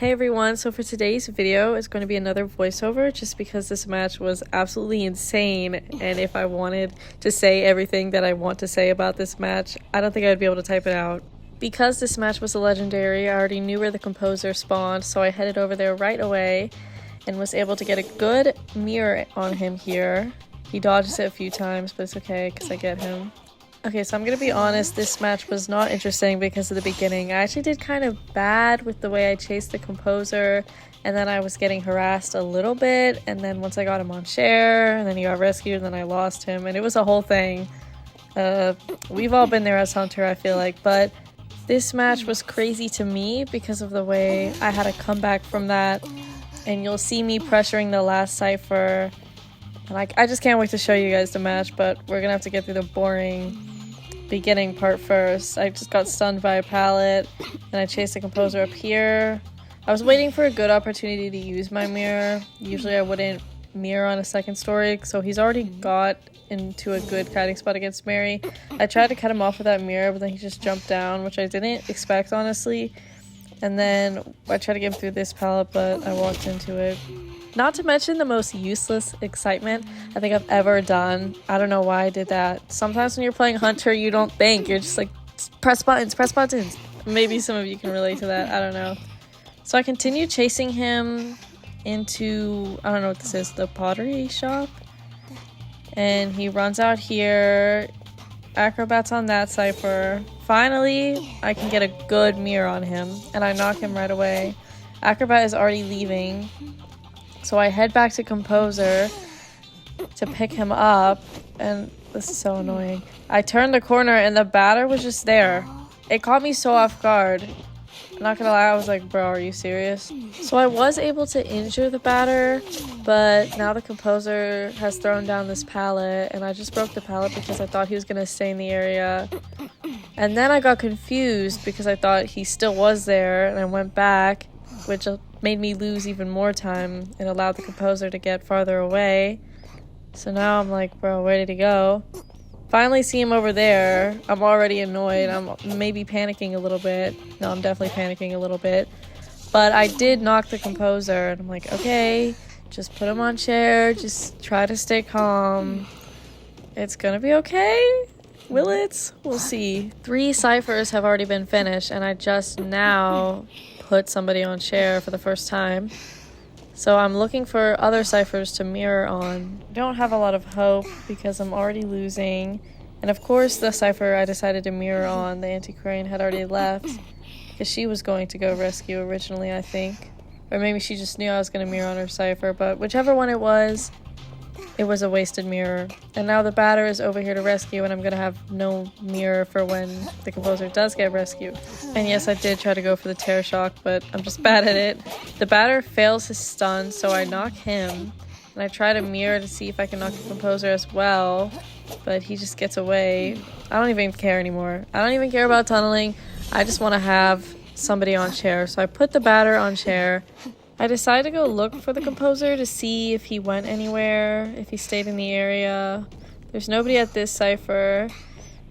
Hey everyone, so for today's video, it's going to be another voiceover just because this match was absolutely insane, and if I wanted to say everything that I want to say about this match, I don't think I'd be able to type it out. Because this match was a legendary, I already knew where the composer spawned, so I headed over there right away and was able to get a good mirror on him here. He dodges it a few times, but it's okay because I get him. Okay, so I'm gonna be honest, this match was not interesting because of the beginning. I actually did kind of bad with the way I chased the composer, and then I was getting harassed a little bit, and then once I got him on share, and then he got rescued, and then I lost him, and it was a whole thing. We've all been there as Hunter, I feel like, but this match was crazy to me because of the way I had a comeback from that, and you'll see me pressuring the last Cypher, and I just can't wait to show you guys the match, but we're gonna have to get through the boring beginning part first. I just got stunned by a pallet and I chased the composer up here. I was waiting for a good opportunity to use my mirror. Usually I wouldn't mirror on a second story, so he's already got into a good kiting spot against Mary. I tried to cut him off with that mirror, but then he just jumped down, which I didn't expect, honestly. And then I tried to get him through this pallet, but I walked into it. Not to mention the most useless excitement I think I've ever done. I don't know why I did that. Sometimes when you're playing Hunter, you don't think. You're just like, press buttons, press buttons. Maybe some of you can relate to that. I don't know. So I continued chasing him into, I don't know what this is, the pottery shop. And he runs out here. Acrobats on that Cypher. Finally, I can get a good mirror on him. And I knock him right away. Acrobat is already leaving. So I head back to Composer to pick him up, and this is so annoying. I turned the corner and the batter was just there. It caught me so off guard. I'm not gonna lie, I was like, bro, are you serious? So I was able to injure the batter, but now the Composer has thrown down this pallet, and I just broke the pallet because I thought he was gonna stay in the area. And then I got confused because I thought he still was there, and I went back, which made me lose even more time and allowed the composer to get farther away. So now I'm like, bro, where did he go? Finally see him over there. I'm already annoyed. I'm maybe panicking a little bit. No, I'm definitely panicking a little bit. But I did knock the composer, and I'm like, okay, just put him on chair. Just try to stay calm. It's gonna be okay. Will it? We'll see. 3 ciphers have already been finished, and I just now put somebody on share for the first time. So I'm looking for other ciphers to mirror on. I don't have a lot of hope because I'm already losing. And of course the cipher I decided to mirror on, the antiquarian, had already left because she was going to go rescue originally, I think. Or maybe she just knew I was going to mirror on her cipher, but whichever one it was a wasted mirror. And now the batter is over here to rescue, and I'm gonna have no mirror for when the composer does get rescued. And yes, I did try to go for the tear shock, but I'm just bad at it. The batter fails his stun, so I knock him, and I try to mirror to see if I can knock the composer as well, but he just gets away. I don't even care anymore. I don't even care about tunneling. I just want to have somebody on chair. So I put the batter on chair. I decided to go look for the composer to see if he went anywhere, if he stayed in the area. There's nobody at this cipher.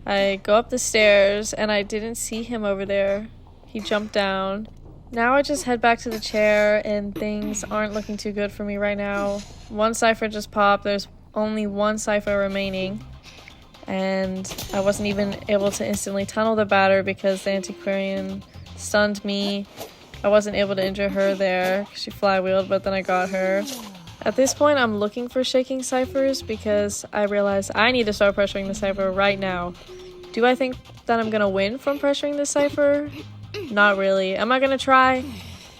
I go up the stairs and I didn't see him over there. He jumped down. Now I just head back to the chair and things aren't looking too good for me right now. 1 cipher just popped. There's only 1 cipher remaining. And I wasn't even able to instantly tunnel the batter because the antiquarian stunned me. I wasn't able to injure her there. She flywheeled, but then I got her. At this point, I'm looking for shaking ciphers because I realized I need to start pressuring the cipher right now. Do I think that I'm going to win from pressuring the cipher? Not really. Am I going to try?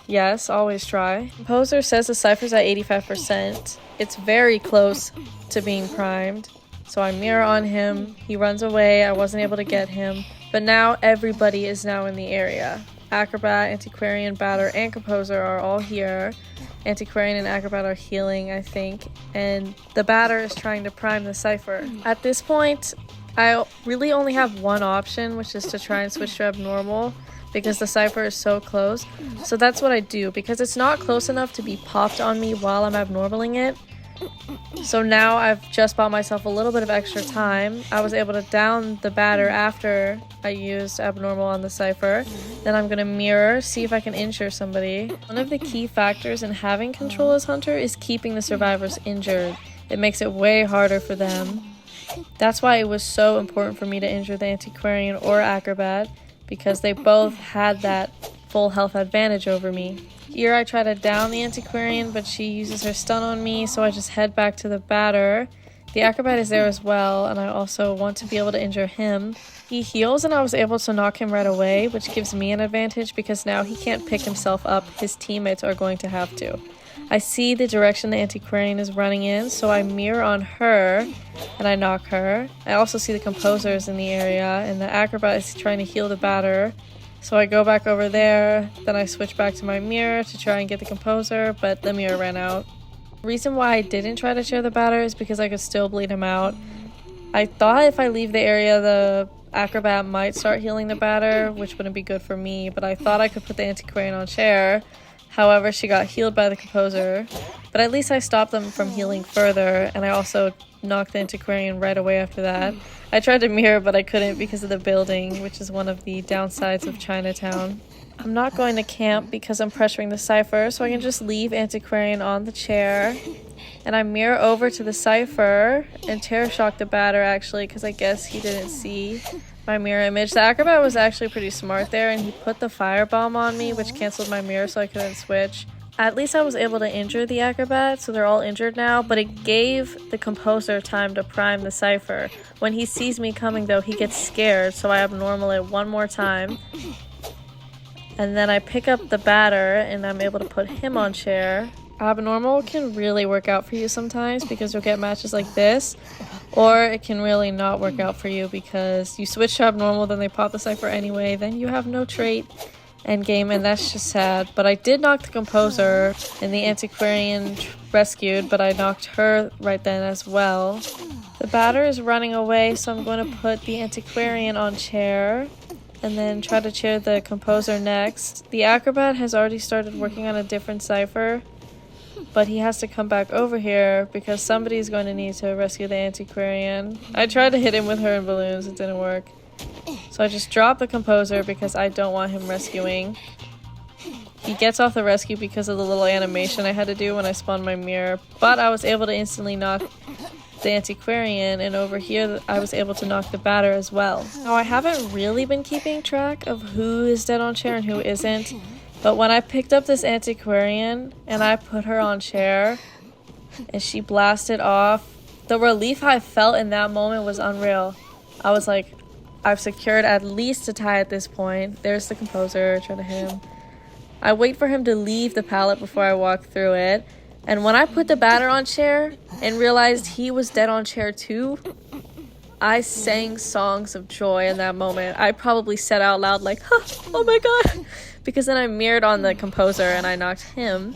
Yes, always try. Composer says the cipher's at 85%. It's very close to being primed. So I mirror on him. He runs away. I wasn't able to get him. But now everybody is now in the area. Acrobat, Antiquarian, Batter, and Composer are all here. Antiquarian and Acrobat are healing, I think. And the Batter is trying to prime the cipher. At this point, I really only have one option, which is to try and switch to abnormal because the cipher is so close. So that's what I do. Because it's not close enough to be popped on me while I'm abnormaling it, So now I've just bought myself a little bit of extra time. I was able to down the batter after I used Abnormal on the CIPHER. Then I'm going to mirror, see if I can injure somebody. One of the key factors in having control as Hunter is keeping the survivors injured. It makes it way harder for them. That's why it was so important for me to injure the Antiquarian or Acrobat, because they both had that full health advantage over me. Here I try to down the Antiquarian, but she uses her stun on me, so I just head back to the batter. The Acrobat is there as well, and I also want to be able to injure him. He heals, and I was able to knock him right away, which gives me an advantage because now he can't pick himself up. His teammates are going to have to. I see the direction the Antiquarian is running in, so I mirror on her, and I knock her. I also see the Composers in the area, and the Acrobat is trying to heal the batter. So I go back over there, then I switch back to my mirror to try and get the Composer, but the mirror ran out. The reason why I didn't try to chair the batter is because I could still bleed him out. I thought if I leave the area, the Acrobat might start healing the batter, which wouldn't be good for me, but I thought I could put the Antiquarian on chair. However, she got healed by the Composer, but at least I stopped them from healing further, and I also knocked the Antiquarian right away after that. I tried to mirror, but I couldn't because of the building, which is one of the downsides of Chinatown. I'm not going to camp because I'm pressuring the CIPHER, so I can just leave Antiquarian on the chair. And I mirror over to the CIPHER and terror shock the batter, actually, because I guess he didn't see my mirror image. The Acrobat was actually pretty smart there, and he put the firebomb on me, which canceled my mirror, so I couldn't switch. At least I was able to injure the Acrobat, so they're all injured now, but it gave the Composer time to prime the CIPHER. When he sees me coming, though, he gets scared, so I abnormal it one more time. And then I pick up the batter, and I'm able to put him on chair. Abnormal can really work out for you sometimes because you'll get matches like this, or it can really not work out for you because you switch to Abnormal, then they pop the CIPHER anyway, then you have no trait endgame, and that's just sad. But I did knock the Composer, and the Antiquarian rescued, but I knocked her right then as well. The batter is running away, so I'm going to put the Antiquarian on chair, and then try to chair the Composer next. The Acrobat has already started working on a different CIPHER, but he has to come back over here because somebody's going to need to rescue the Antiquarian. I tried to hit him with her and balloons, it didn't work. So I just dropped the Composer because I don't want him rescuing. He gets off the rescue because of the little animation I had to do when I spawned my mirror, but I was able to instantly knock the Antiquarian, and over here I was able to knock the batter as well. Now I haven't really been keeping track of who is dead on chair and who isn't, but when I picked up this Antiquarian and I put her on chair and she blasted off, the relief I felt in that moment was unreal. I was like, I've secured at least a tie at this point. There's the Composer, trying to hit him. I wait for him to leave the pallet before I walk through it. And when I put the batter on chair and realized he was dead on chair too, I sang songs of joy in that moment. I probably said out loud like, oh my god, because then I mirrored on the Composer and I knocked him.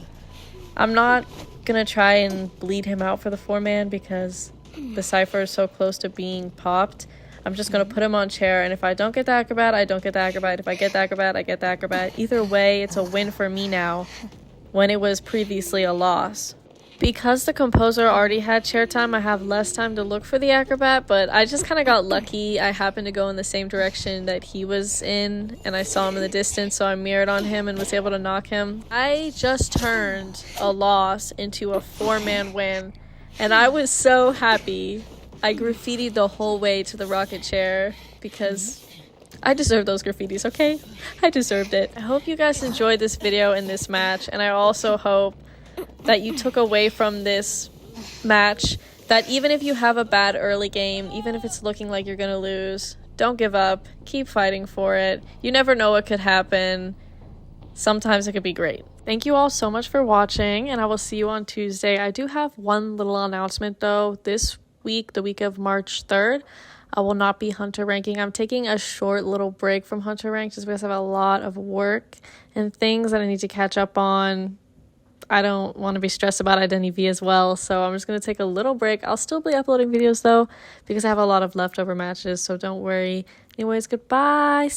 I'm not gonna try and bleed him out for the 4-man because the CIPHER is so close to being popped. I'm just going to put him on chair, and if I don't get the Acrobat, I don't get the Acrobat. If I get the Acrobat, I get the Acrobat. Either way, it's a win for me now, when it was previously a loss. Because the Composer already had chair time, I have less time to look for the Acrobat, but I just kind of got lucky. I happened to go in the same direction that he was in, and I saw him in the distance, so I mirrored on him and was able to knock him. I just turned a loss into a 4-man win, and I was so happy. I graffitied the whole way to the rocket chair because I deserve those graffitis, okay? I deserved it. I hope you guys enjoyed this video and this match, and I also hope that you took away from this match that even if you have a bad early game, even if it's looking like you're gonna lose, don't give up. Keep fighting for it. You never know what could happen. Sometimes it could be great. Thank you all so much for watching, and I will see you on Tuesday. I do have one little announcement though. This week, the week of March 3rd, I will not be Hunter ranking. I'm taking a short little break from Hunter rank just because I have a lot of work and things that I need to catch up on. I don't want to be stressed about Identity V as well, so I'm just going to take a little break. I'll still be uploading videos though because I have a lot of leftover matches, so don't worry. Anyways, goodbye.